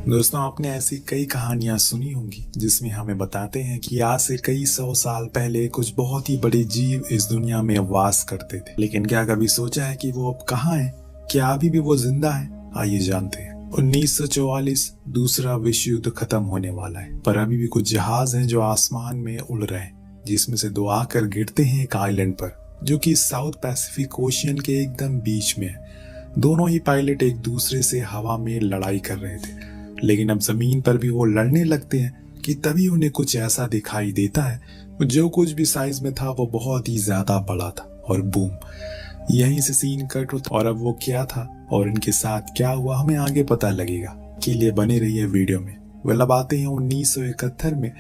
दोस्तों, आपने ऐसी कई कहानियां सुनी होंगी जिसमें हमें बताते हैं कि आज से कई सौ साल पहले कुछ बहुत ही बड़े जीव इस दुनिया में वास करते थे। लेकिन क्या कभी सोचा है कि वो अब कहाँ हैं? क्या अभी भी वो जिंदा है? आइए जानते हैं। 1944 दूसरा विश्व युद्ध खत्म होने वाला है, पर अभी भी कुछ जहाज हैं जो आसमान में उड़ रहे हैं, जिसमें से दो आकर गिरते हैं एक आइलैंड पर, जो कि साउथ पैसिफिक ओशियन के एकदम बीच में है। दोनों ही पायलट एक दूसरे से हवा में लड़ाई कर रहे थे, लेकिन अब जमीन पर भी वो लड़ने लगते हैं कि तभी उन्हें कुछ ऐसा दिखाई देता है जो कुछ भी साइज में था वो बहुत ही ज्यादा बड़ा था, और बूम, यहीं से सीन कट होता। और अब वो क्या था और इनके साथ क्या हुआ हमें आगे पता लगेगा। के लिए बने रहिए वीडियो में। अब आते हैं 1971 में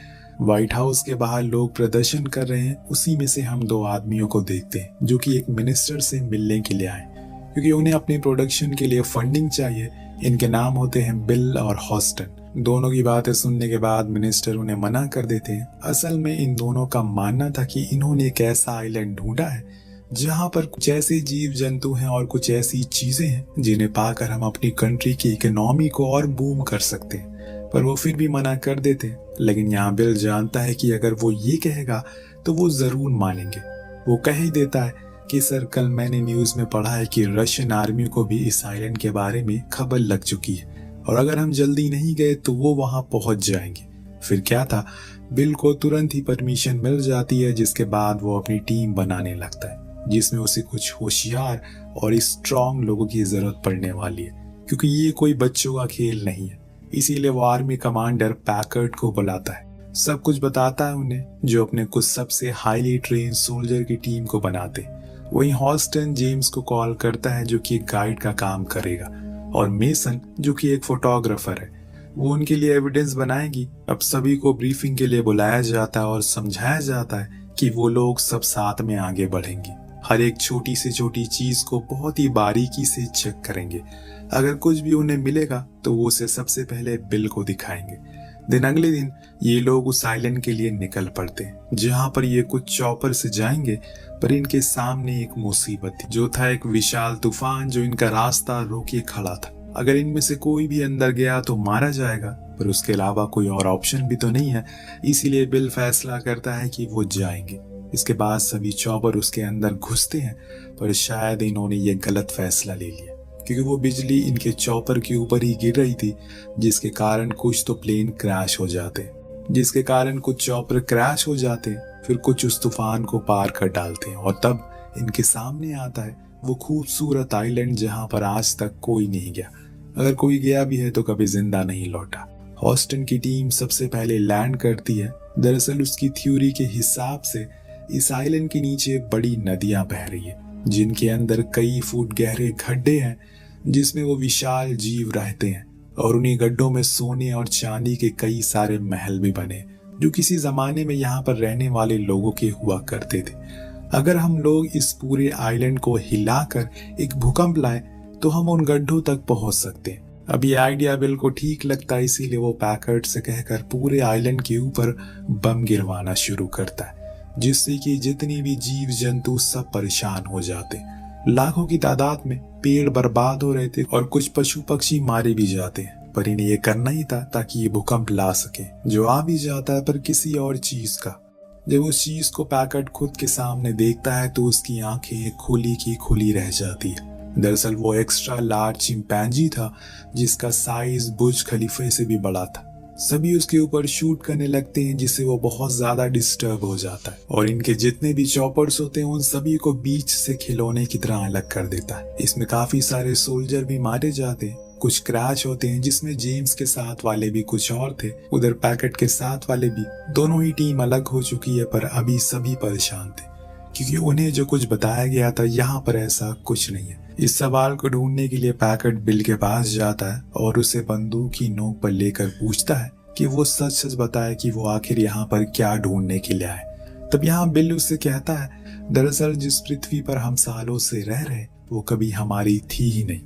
व्हाइट हाउस के बाहर लोग प्रदर्शन कर रहे हैं। उसी में से हम दो आदमियों को देखते हैं जो कि एक मिनिस्टर से मिलने के लिए आए, क्योंकि उन्हें अपनी प्रोडक्शन के लिए फंडिंग चाहिए। इनके नाम होते हैं बिल और हॉस्टन। दोनों की बातें सुनने के बाद मिनिस्टर उन्हें मना कर देते हैं। असल में इन दोनों का मानना था कि इन्होंने एक ऐसा आइलैंड ढूंढा है जहां पर कुछ ऐसे जीव जंतु हैं और कुछ ऐसी चीजें हैं जिन्हें पाकर हम अपनी कंट्री की इकोनॉमी को और बूम कर सकते हैं। पर वो फिर भी मना कर देते हैं। लेकिन यहाँ बिल जानता है कि अगर वो ये कहेगा तो वो जरूर मानेंगे। वो कह ही देता है कि सर, कल मैंने न्यूज में पढ़ा है कि रशियन आर्मी को भी इस आइलैंड के बारे में खबर लग चुकी है, और अगर हम जल्दी नहीं गए तो वो वहां पहुंच जाएंगे। फिर क्या था, बिल को तुरंत ही परमिशन मिल जाती है, जिसके बाद वो अपनी टीम बनाने लगता है जिसमें उसे कुछ होशियार और स्ट्रांग लोगों की जरूरत पड़ने वाली है, क्योंकि ये कोई बच्चों का खेल नहीं है। इसीलिए वो आर्मी कमांडर पैकर्ड को बुलाता है, सब कुछ बताता है उन्हें, जो अपने कुछ सबसे हाईली ट्रेन सोल्जर की टीम को बनाते। वहीं हॉस्टन जेम्स को कॉल करता है जो कि एक गाइड का काम करेगा, और मेसन जो कि एक फोटोग्राफर है, वो उनके लिए एविडेंस बनाएगी। अब सभी को ब्रीफिंग के लिए बुलाया जाता है और समझाया जाता है कि वो लोग सब साथ में आगे बढ़ेंगे। हर एक छोटी से छोटी चीज को बहुत ही बारीकी से चेक करेंगे। अगर कुछ भी उन्हें मिलेगा तो वो उसे सबसे पहले बिल को दिखाएंगे। अगले दिन ये लोग उस आइलैंड के लिए निकल पड़ते हैं, जहां पर ये कुछ चॉपर से जाएंगे। पर इनके सामने एक मुसीबत थी, जो था एक विशाल तूफान जो इनका रास्ता रोके खड़ा था। अगर इनमें से कोई भी अंदर गया तो मारा जाएगा, पर उसके अलावा कोई और ऑप्शन भी तो नहीं है। इसीलिए बिल फैसला करता है कि वो जाएंगे। इसके बाद सभी चॉपर उसके अंदर घुसते हैं, पर शायद इन्होंने ये गलत फैसला ले लिया, क्योंकि वो बिजली इनके चॉपर के ऊपर ही गिर रही थी, जिसके कारण कुछ तो प्लेन क्रैश हो जाते, जिसके कारण कुछ चॉपर क्रैश हो जाते, फिर कुछ उस तूफान को पार कर डालते हैं, और तब इनके सामने आता है वो खूबसूरत आइलैंड जहां पर आज तक कोई नहीं गया। अगर कोई गया भी है तो कभी जिंदा नहीं लौटा। हॉस्टन की टीम सबसे पहले लैंड करती है। दरअसल उसकी थ्योरी के हिसाब से इस आइलैंड के नीचे बड़ी नदियां बह रही है, जिनके अंदर कई फुट गहरे गड्ढे हैं, जिसमें वो विशाल जीव रहते हैं, और उन्हीं गड्ढों में सोने और चांदी के कई सारे महल भी बने, जो किसी जमाने में यहाँ पर रहने वाले लोगों के हुआ करते थे। अगर हम लोग इस पूरे आइलैंड को हिलाकर एक भूकंप लाए तो हम उन गड्ढों तक पहुंच सकते हैं। अब ये आइडिया बिल को ठीक लगता है, इसीलिए वो पैकर्ड से कहकर पूरे आइलैंड के ऊपर बम गिरवाना शुरू करता है, जिससे कि जितनी भी जीव जंतु सब परेशान हो जाते। लाखों की तादाद में पेड़ बर्बाद हो रहे थे और कुछ पशु पक्षी मारे भी जाते हैं, पर इन्हें ये करना ही था ताकि ये भूकंप ला सके, जो आ भी जाता है पर किसी और चीज का। जब उस चीज को पैकर्ड खुद के सामने देखता है तो उसकी आंखें खुली की खुली रह जाती है। दरअसल वो एक्स्ट्रा लार्ज चिंपैंजी था, जिसका साइज बुर्ज खलीफे से भी बड़ा था। सभी उसके ऊपर शूट करने लगते हैं, जिससे वो बहुत ज्यादा डिस्टर्ब हो जाता है, और इनके जितने भी चॉपर्स होते हैं उन सभी को बीच से खिलौने की तरह अलग कर देता है। इसमें काफी सारे सोल्जर भी मारे जाते हैं, कुछ क्रैश होते हैं, जिसमें जेम्स के साथ वाले भी कुछ और थे, उधर पैकेट के साथ वाले भी। दोनों ही टीम अलग हो चुकी है, पर अभी सभी परेशान थे, क्योंकि उन्हें जो कुछ बताया गया था यहाँ पर ऐसा कुछ नहीं है। इस सवाल को ढूंढने के लिए पैकर्ड बिल के पास जाता है और उसे बंदूक की नोक पर लेकर पूछता है कि वो सच सच बताए कि वो आखिर यहाँ पर क्या ढूंढने के लिए आए। तब यहाँ बिल उससे कहता है, दरअसल जिस पृथ्वी पर हम सालों से रह रहे वो कभी हमारी थी ही नहीं,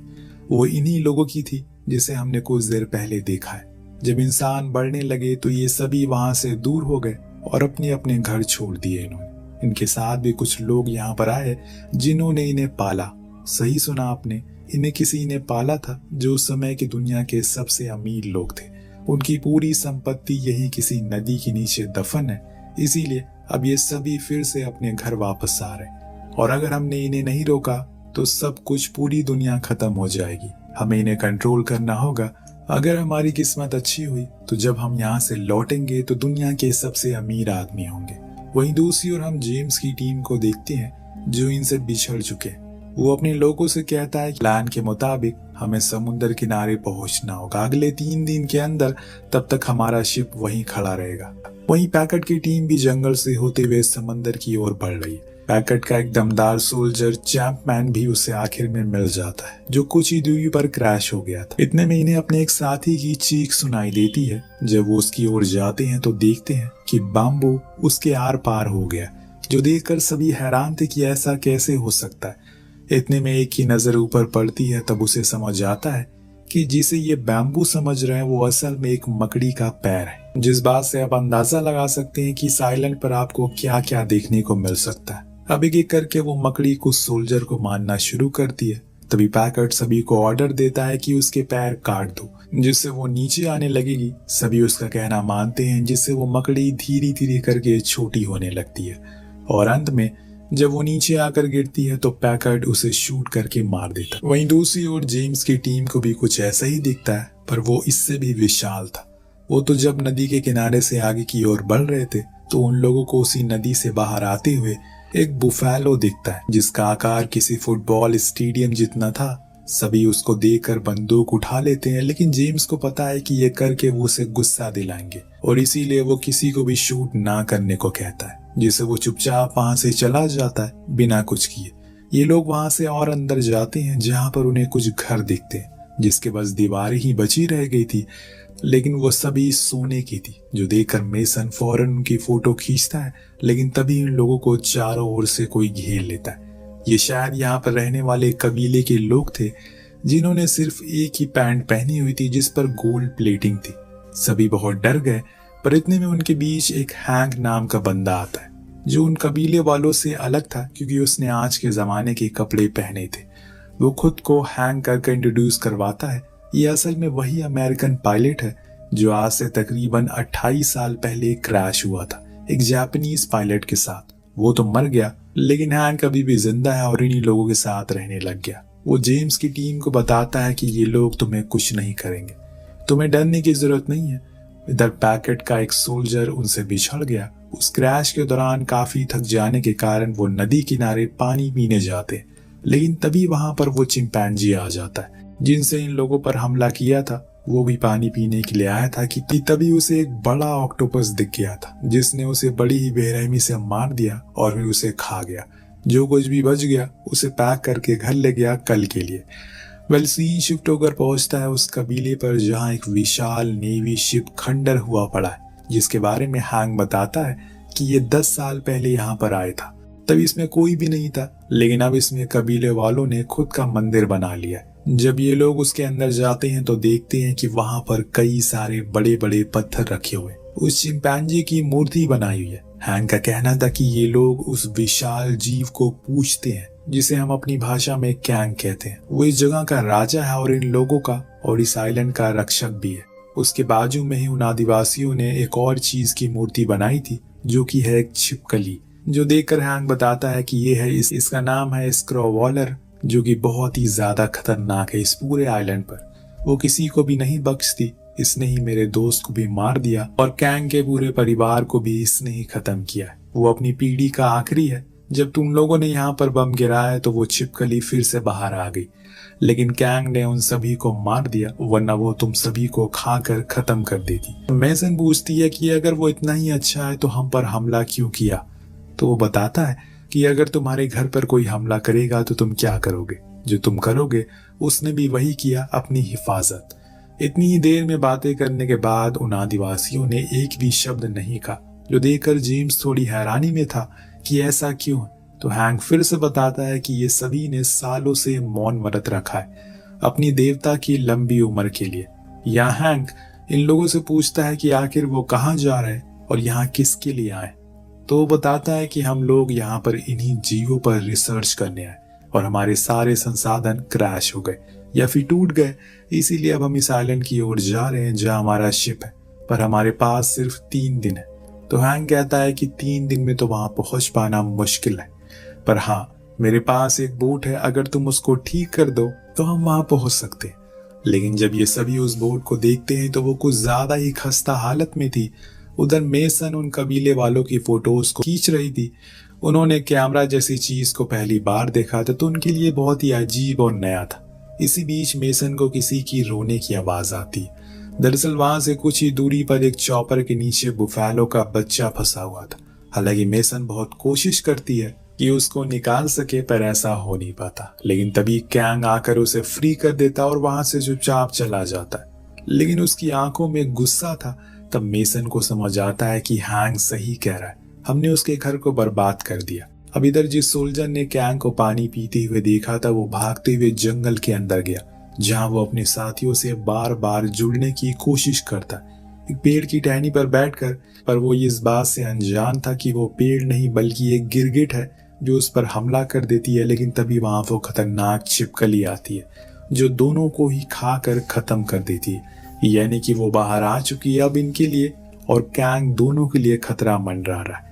वो इन्हीं लोगों की थी जिसे हमने कुछ देर पहले देखा है। जब इंसान बढ़ने लगे तो ये सभी वहां से दूर हो गए और अपने अपने घर छोड़ दिए इन्होंने। इनके साथ भी कुछ लोग यहाँ पर आए जिन्होंने इन्हें पाला। सही सुना आपने, इन्हें किसी ने पाला था जो उस समय की दुनिया के सबसे अमीर लोग थे। उनकी पूरी संपत्ति यही किसी नदी के नीचे दफन है। इसीलिए अब ये सभी फिर से अपने घर वापस आ रहे हैं, और अगर हमने इन्हें नहीं रोका तो सब कुछ, पूरी दुनिया खत्म हो जाएगी। हमें इन्हें कंट्रोल करना होगा। अगर हमारी किस्मत अच्छी हुई तो जब हम यहाँ से लौटेंगे तो दुनिया के सबसे अमीर आदमी होंगे। वहीं दूसरी ओर हम जेम्स की टीम को देखते हैं जो इनसे बिछड़ चुके हैं। वो अपने लोगों से कहता है कि प्लान के मुताबिक हमें समुद्र किनारे पहुंचना होगा अगले 3 दिन के अंदर, तब तक हमारा शिप वहीं खड़ा रहेगा। वहीं पैकेट की टीम भी जंगल से होते हुए समंदर की ओर बढ़ रही है। पैकेट का एक दमदार सोल्जर चैंपमैन भी उसे आखिर में मिल जाता है, जो कुछ ही दूरी पर क्रैश हो गया था। इतने में इन्हें अपने एक साथी की चीख सुनाई देती है। जब वो उसकी ओर जाते हैं तो देखते हैं कि बाम्बू उसके आर पार हो गया, जो देखकर सभी हैरान थे कि ऐसा कैसे हो सकता है। इतने में एक की नजर ऊपर पड़ती है, तब उसे समझ आता है कि जिसे ये बैम्बू समझ रहे हैं वो असल में एक मकड़ी का पैर है। जिस बात से आप अंदाजा लगा सकते हैं कि इस आइलैंड पर आपको क्या क्या देखने को मिल सकता है। अब एक एक करके वो मकड़ी कुछ सोल्जर को मारना शुरू करती है। तभी पैकेट सभी को ऑर्डर देता है कि उसके पैर काट दो, जिससे वो नीचे आने लगेगी। सभी उसका कहना मानते हैं, जिससे वो मकड़ी धीरे धीरे करके छोटी होने लगती है, और अंत में जब वो नीचे आकर गिरती है तो पैकेट उसे शूट करके मार देता है। वहीं दूसरी ओर जेम्स की टीम को भी कुछ ऐसा ही दिखता है, पर वो इससे भी विशाल था। वो तो जब नदी के किनारे से आगे की ओर बढ़ रहे थे तो उन लोगों को उसी नदी से बाहर आते हुए एक बुफैलो दिखता है, जिसका आकार किसी फुटबॉल स्टेडियम जितना था। सभी उसको देखकर बंदूक उठा लेते हैं, लेकिन जेम्स को पता है कि ये करके वो उसे गुस्सा दिलाएंगे, और इसीलिए वो किसी को भी शूट ना करने को कहता है, जिससे वो चुपचाप वहां से चला जाता है बिना कुछ किए। ये लोग वहां से और अंदर जाते हैं, जहां पर उन्हें कुछ घर दिखते हैं, जिसके बस दीवारें ही बची रह गई थी, लेकिन वो सभी सोने की थी। जो देखकर मेसन फौरन उनकी फोटो खींचता है, लेकिन तभी इन लोगों को चारों ओर से कोई घेर लेता है। ये शायद यहाँ पर रहने वाले कबीले के लोग थे, जिन्होंने सिर्फ एक ही पैंट पहनी हुई थी जिस पर गोल्ड प्लेटिंग थी। सभी बहुत डर गए, पर इतने में उनके बीच एक हैंक नाम का बंदा आता है, जो उन कबीले वालों से अलग था क्योंकि उसने आज के जमाने के कपड़े पहने थे। वो खुद को हैंक करके इंट्रोड्यूस करवाता है। ये असल में वही अमेरिकन पायलट है जो आज से तकरीबन 28 साल पहले क्रैश हुआ था एक जापानीज पायलट के साथ। वो तो मर गया, लेकिन हैंक अभी भी जिंदा है और इन्हीं लोगों के साथ रहने लग गया। वो जेम्स की टीम को बताता है कि ये लोग तुम्हें कुछ नहीं करेंगे, तुम्हें डरने की जरूरत नहीं है। इधर पैकेट का एक सोल्जर उनसे बिछड़ गया। उस क्रैश के दौरान काफी थक जाने के कारण वो नदी किनारे पानी पीने जाते, लेकिन तभी वहां पर वो चिंपैंजी आ जाता है, जिनसे इन लोगों पर हमला किया था। वो भी पानी पीने के लिए आया था कि तभी उसे एक बड़ा ऑक्टोपस दिख गया था, जिसने उसे बड़ी ही बेरहमी से मार दिया और फिर उसे खा गया। जो कुछ भी बच गया उसे पैक करके घर ले गया कल के लिए। वेल, सीन शिफ्ट होकर पहुंचता है उस कबीले पर जहां एक विशाल नेवी शिप खंडर हुआ पड़ा है, जिसके बारे में हैंक बताता है कि ये 10 साल पहले यहाँ पर आया था। तब इसमें कोई भी नहीं था, लेकिन अब इसमें कबीले वालों ने खुद का मंदिर बना लिया। जब ये लोग उसके अंदर जाते हैं तो देखते हैं कि वहां पर कई सारे बड़े बड़े पत्थर रखे हुए, उस चिंपैंजी की मूर्ति बनाई हुई है। हैंक का कहना था कि ये लोग उस विशाल जीव को पूजते हैं, जिसे हम अपनी भाषा में कैंग कहते हैं। वो इस जगह का राजा है और इन लोगों का और इस आइलैंड का रक्षक भी है। उसके बाजू में ही उन आदिवासियों ने एक और चीज की मूर्ति बनाई थी, जो कि है एक छिपकली, जो देखकर हैंक बताता है कि ये है इसका नाम है स्क्रॉवॉलर, जो कि बहुत ही ज्यादा खतरनाक है इस पूरे आइलैंड पर। वो किसी को भी नहीं बख्शती। इसने ही मेरे दोस्त को भी मार दिया और कैंग के पूरे परिवार को भी इसने ही खत्म किया। वो अपनी पीढ़ी का आखिरी है। जब तुम लोगों ने यहाँ पर बम गिराया तो वो छिपकली फिर से बाहर आ गई, लेकिन कैंग ने उन सभी को मार दिया, वरना वो तुम सभी को खाकर खत्म कर देती। मेसन पूछती है कि अगर वो इतना ही अच्छा है तो हम पर हमला क्यों किया। तो वो बताता है कि अगर तुम्हारे घर पर कोई हमला करेगा तो तुम क्या करोगे। जो तुम करोगे उसने भी वही किया, अपनी हिफाजत। इतनी ही देर में बातें करने के बाद उन आदिवासियों ने एक भी शब्द नहीं कहा, जो देखकर जेम्स थोड़ी हैरानी में था कि ऐसा क्यों। तो हैंक फिर से बताता है कि ये सभी ने सालों से मौन व्रत रखा है अपनी देवता की लंबी उम्र के लिए। यहाँ हैंक इन लोगों से पूछता है कि आखिर वो कहाँ जा रहे हैं और यहाँ किसके लिए आए। तो वो बताता है कि हम लोग यहाँ पर इन्हीं जीवों पर रिसर्च करने आए और हमारे सारे संसाधन क्रैश हो गए, या फिर टूट गए, इसीलिए अब हम इस आइलैंड की ओर जा रहे हैं जहां हमारा शिप है, पर हमारे पास सिर्फ 3 दिन है। तो हैंक कहता है कि 3 दिन में तो वहां पहुंच पाना मुश्किल है, पर हाँ, मेरे पास एक बोट है, अगर तुम उसको ठीक कर दो तो हम वहां पहुंच सकते हैं। लेकिन जब ये सभी उस बोट को देखते हैं तो वो कुछ ज्यादा ही खस्ता हालत में थी। उधर मेसन उन कबीले वालों की फोटोज को खींच रही थी। उन्होंने कैमरा जैसी चीज को पहली बार देखा था, तो उनके लिए बहुत ही अजीब और नया था। इसी बीच मेसन को किसी की रोने की आवाज आती। दरअसल वहां से कुछ ही दूरी पर एक चॉपर के नीचे बुफैलो का बच्चा फंसा हुआ था। हालांकि मेसन बहुत कोशिश करती है कि उसको निकाल सके, पर ऐसा हो नहीं पाता। लेकिन तभी कैंग आकर उसे फ्री कर देता और वहां से चुपचाप चला जाता है। लेकिन उसकी आंखों में गुस्सा था। तब मेसन को समझ आता है कि हैंग सही कह रहा है, हमने उसके घर को बर्बाद कर दिया। अब इधर जिस सोल्जर ने कैंग को पानी पीते हुए देखा था, वो भागते हुए जंगल के अंदर गया, जहां वो अपने साथियों से बार बार जुड़ने की कोशिश करता है, एक पेड़ की टहनी पर बैठकर। पर वो इस बात से अनजान था कि वो पेड़ नहीं बल्कि एक गिरगिट है जो उस पर हमला कर देती है। लेकिन तभी वहां वो खतरनाक छिपकली आती है जो दोनों को ही खाकर खत्म कर देती है। यानी कि वो बाहर आ चुकी है अब इनके लिए, और कैंग दोनों के लिए खतरा मंडरा रहा है।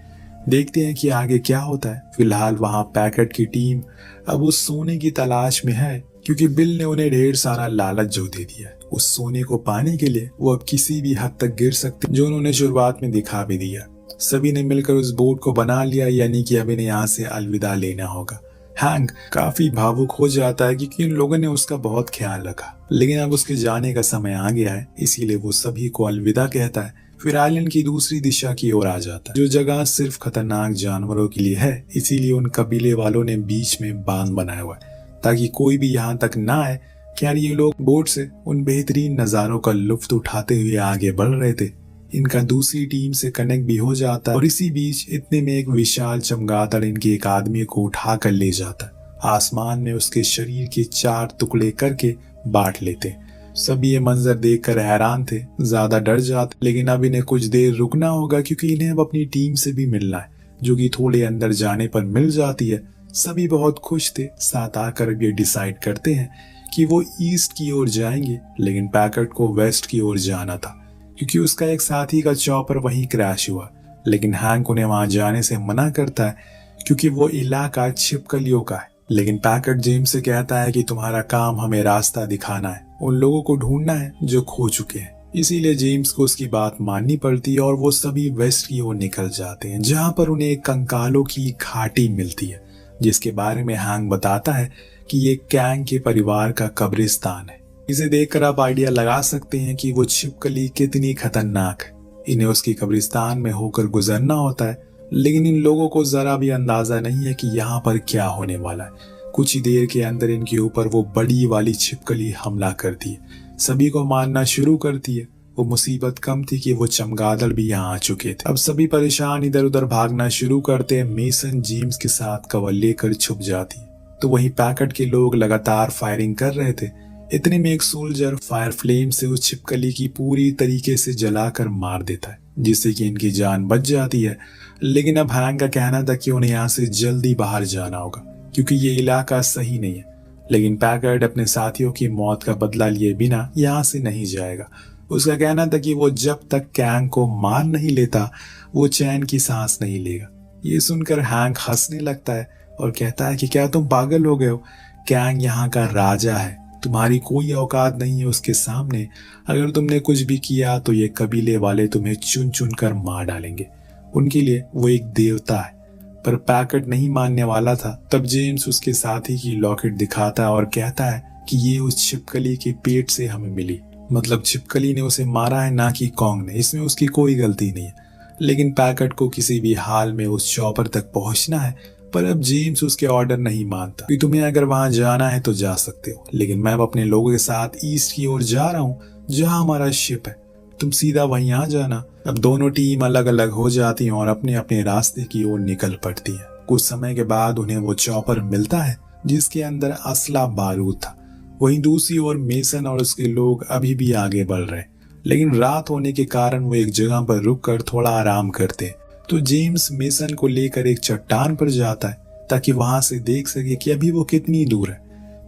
देखते हैं कि आगे क्या होता है। फिलहाल वहां पैकेट की टीम अब उस सोने की तलाश में है, क्योंकि बिल ने उन्हें ढेर सारा लालच जो दे दिया है। उस सोने को पाने के लिए वो अब किसी भी हद तक गिर सकते, जो उन्होंने शुरुआत में दिखा भी दिया। सभी ने मिलकर उस बोट को बना लिया, यानी कि अब इन्हें यहाँ से अलविदा लेना होगा। हैंक काफी भावुक हो जाता है क्योंकि इन लोगों ने उसका बहुत ख्याल रखा, लेकिन अब उसके जाने का समय आ गया है, इसीलिए वो सभी को अलविदा कहता है। फिर आइलैंड की दूसरी दिशा की ओर आ जाता है, जो जगह सिर्फ खतरनाक जानवरों के लिए है। इसीलिए उन कबीले वालों ने बीच में बांध बनाया हुआ है ताकि कोई भी यहाँ तक ना आए। क्या ये लोग बोट से उन बेहतरीन नजारों का लुत्फ उठाते हुए आगे बढ़ रहे थे। इनका दूसरी टीम से कनेक्ट भी हो जाता है, और इसी बीच इतने में एक विशाल चमगादड़ इनके एक आदमी को उठा कर ले जाता है। आसमान में उसके शरीर के 4 टुकड़े करके बांट लेते। सभी ये मंजर देखकर हैरान थे, ज्यादा डर जाते। लेकिन अब इन्हें कुछ देर रुकना होगा, क्योंकि इन्हें अब अपनी टीम से भी मिलना है, जो कि थोड़े अंदर जाने पर मिल जाती है। सभी बहुत खुश थे। साथ आकर अब ये डिसाइड करते हैं कि वो ईस्ट की ओर जाएंगे, लेकिन पैकेट को वेस्ट की ओर जाना था, क्योंकि उसका एक साथी का चॉपर वहीं क्रैश हुआ। लेकिन हैंक उन्हें वहां जाने से मना करता है, क्योंकि वो इलाका छिपकलियों का है। लेकिन पैकेट जेम्स से कहता है कि तुम्हारा काम हमें रास्ता दिखाना है, उन लोगों को ढूंढना है जो खो चुके हैं। इसीलिए जेम्स को उसकी बात माननी पड़ती है, और वो सभी वेस्ट की ओर निकल जाते हैं, जहां पर उन्हें एक कंकालों की घाटी मिलती है, जिसके बारे में हैंक बताता है कि ये कैंग के परिवार का कब्रिस्तान है। इसे देखकर आप आइडिया लगा सकते हैं कि वो छिपकली कितनी खतरनाक है। इन्हें उसकी कब्रिस्तान में होकर गुजरना होता है, लेकिन इन लोगों को जरा भी अंदाजा नहीं है कि यहाँ पर क्या होने वाला है। कुछ ही देर के अंदर इनके ऊपर वो बड़ी वाली छिपकली हमला करती है, सभी को मारना शुरू करती है। वो मुसीबत कम थी कि वो चमगादड़ भी यहाँ आ चुके थे। अब सभी परेशान इधर उधर भागना शुरू करते हैं। मेसन जेम्स के साथ कवर लेकर छुप जाती है, तो वहीं पैकेट के लोग लगातार फायरिंग कर रहे थे। इतने में एक सोल्जर फायर फ्लेम से उस छिपकली की पूरी तरीके से जलाकर मार देता है, जिससे कि इनकी जान बच जाती है। लेकिन अब हैंक का कहना था कि उन्हें यहाँ से जल्दी बाहर जाना होगा, क्योंकि ये इलाका सही नहीं है। लेकिन पैकेट अपने साथियों की मौत का बदला लिए बिना यहाँ से नहीं जाएगा। उसका कहना था कि वो जब तक कैंग को मार नहीं लेता, वो चैन की सांस नहीं लेगा। ये सुनकर हैंक हंसने लगता है और कहता है कि क्या तुम पागल हो गए हो? कैंग यहाँ का राजा है, तुम्हारी कोई औकात नहीं है उसके सामने। अगर तुमने कुछ भी किया तो ये कबीले वाले तुम्हें चुन चुन कर मार डालेंगे। उनके लिए वो एक देवता है। पर पैकेट नहीं मानने वाला था। तब जेम्स उसके साथी की लॉकेट दिखाता है और कहता है कि ये उस छिपकली के पेट से हमें मिली। मतलब छिपकली ने उसे मारा है, ना कि कॉन्ग ने। इसमें उसकी कोई गलती नहीं है। लेकिन पैकेट को किसी भी हाल में उस चॉपर तक पहुंचना है। पर अब जेम्स उसके ऑर्डर नहीं मानता कि तुम्हें अगर वहां जाना है तो जा सकते हो, लेकिन मैं अब अपने लोगों के साथ ईस्ट की ओर जा रहा हूँ, जहां हमारा शिप है। तुम सीधा वहीं आ जाना। अब दोनों टीम अलग अलग हो जाती हैं और अपने अपने रास्ते की ओर निकल पड़ती है। कुछ समय के बाद उन्हें वो चॉपर मिलता है जिसके अंदर असला बारूद था। वहीं दूसरी ओर मेसन और उसके लोग अभी भी आगे बढ़ रहे, लेकिन रात होने के कारण वो एक जगह पर रुककर थोड़ा आराम करते। तो जेम्स मेसन को लेकर एक चट्टान पर जाता है ताकि वहां से देख सके कि अभी वो कितनी दूर है।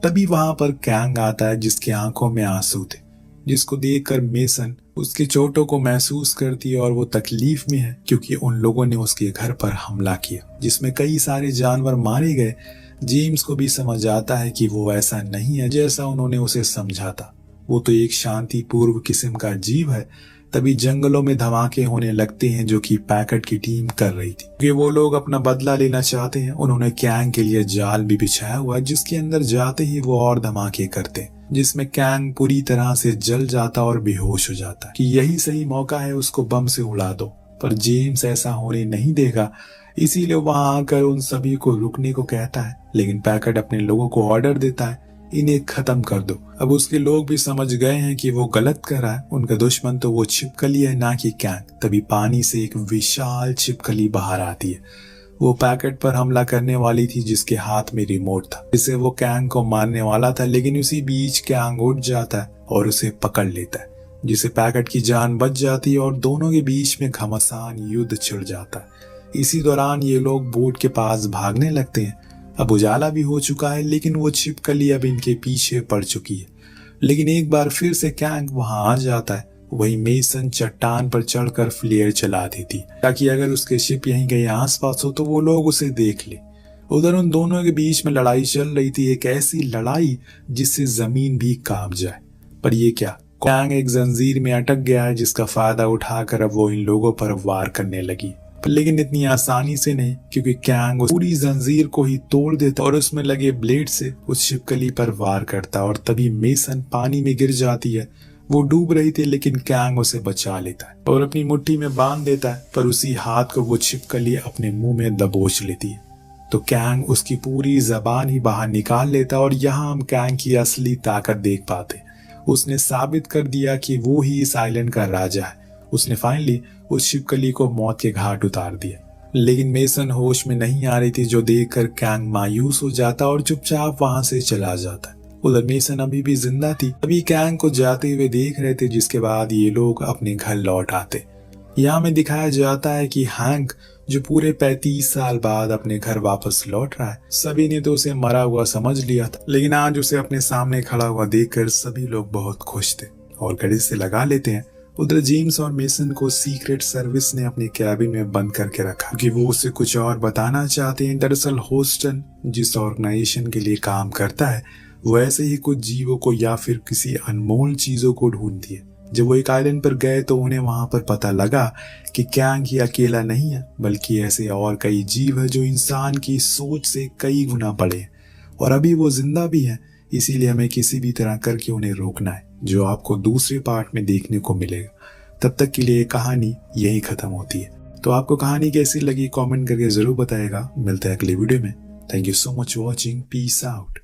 तभी वहां पर कैंग आता है जिसकी आंखों में आंसू थे, जिसको देखकर मेसन उसके चोटों को महसूस करती है और वो तकलीफ में है क्योंकि उन लोगों ने उसके घर पर हमला किया जिसमें कई सारे जानवर मारे गए। जेम्स को भी समझ आता है कि वो ऐसा नहीं है जैसा उन्होंने उसे समझा था, वो तो एक शांतिपूर्व किस्म का जीव है। तभी जंगलों में धमाके होने लगते हैं जो कि पैकेट की टीम कर रही थी क्योंकि वो लोग अपना बदला लेना चाहते हैं। उन्होंने कैंग के लिए जाल भी बिछाया हुआ है जिसके अंदर जाते ही वो और धमाके करते, जिसमें कैंग पूरी तरह से जल जाता और बेहोश हो जाता कि यही सही मौका है उसको बम से उड़ा दो। पर जेम्स ऐसा होने नहीं देगा, इसीलिए वहां आकर उन सभी को रुकने को कहता है, लेकिन पैकेट अपने लोगों को ऑर्डर देता है इन्हें खत्म कर दो। अब उसके लोग भी समझ गए हैं कि वो गलत कर रहा है, उनका दुश्मन तो वो छिपकली है ना कि कैंग। तभी पानी से एक विशाल छिपकली बाहर आती है, वो पैकेट पर हमला करने वाली थी जिसके हाथ में रिमोट था, जिससे वो कैंग को मारने वाला था। लेकिन उसी बीच कैंग उठ जाता है और उसे पकड़ लेता है, जिससे पैकेट की जान बच जाती है और दोनों के बीच में घमासान युद्ध छिड़ जाता है। इसी दौरान ये लोग बोट के पास भागने लगते हैं। अब उजाला भी हो चुका है लेकिन वो छिपकली अब इनके पीछे पड़ चुकी है। लेकिन एक बार फिर से कैंग वहां आ जाता है। वही मेसन चट्टान पर चढ़कर फ्लेयर चला देती ताकि अगर उसके शिप यहीं कहीं आसपास हो तो वो लोग उसे देख ले। उधर उन दोनों के बीच में लड़ाई चल रही थी, एक ऐसी लड़ाई जिससे जमीन भी कांप जाए। पर ये क्या, कैंग एक जंजीर में अटक गया है जिसका फायदा उठाकर अब वो इन लोगों पर वार करने लगी। लेकिन इतनी आसानी से नहीं, क्योंकि कैंग उस पूरी जंजीर को ही तोड़ देता और उसमें लगे ब्लेड से उस छिपकली पर वार करता और तभी मेसन पानी में गिर जाती है। वो डूब रही थी लेकिन कैंग उसे बचा लेता है और अपनी मुट्ठी में बांध देता है, पर उसी हाथ को वो छिपकली अपने मुंह में दबोच लेती है। तो कैंग उसकी पूरी जबान ही बाहर निकाल लेता और यहाँ हम कैंग की असली ताकत देख पाते। उसने साबित कर दिया कि वो ही इस आइलैंड का राजा है। उसने फाइनली उस छिपकली को मौत के घाट उतार दिया। लेकिन मेसन होश में नहीं आ रही थी, जो देखकर कैंग मायूस हो जाता और चुपचाप वहां से चला जाता। उधर मेसन अभी भी जिंदा थी, अभी कैंग को जाते हुए देख रहे थे, जिसके बाद ये लोग अपने घर लौट आते। यहाँ में दिखाया जाता है कि हैंक जो पूरे 35 साल बाद अपने घर वापस लौट रहा है। सभी ने तो उसे मरा हुआ समझ लिया था, लेकिन आज उसे अपने सामने खड़ा हुआ देखकर सभी लोग बहुत खुश थे और गले से लगा लेते हैं। उधर जेम्स और मेसन को सीक्रेट सर्विस ने अपने कैबिन में बंद करके रखा कि वो उसे कुछ और बताना चाहते हैं। दरअसल होस्टन जिस ऑर्गेनाइजेशन के लिए काम करता है वो ऐसे ही कुछ जीवों को या फिर किसी अनमोल चीजों को ढूंढती है। जब वो एक आइलैंड पर गए तो उन्हें वहां पर पता लगा कि कैंग ही अकेला नहीं है, बल्कि ऐसे और कई जीव है जो इंसान की सोच से कई गुना बड़े हैं और अभी वो जिंदा भी हैं। इसीलिए हमें किसी भी तरह करके उन्हें रोकना है, जो आपको दूसरे पार्ट में देखने को मिलेगा। तब तक के लिए कहानी यही खत्म होती है। तो आपको कहानी कैसी लगी कमेंट करके जरूर बताएगा। मिलते हैं अगली वीडियो में। Thank you so much watching. Peace out.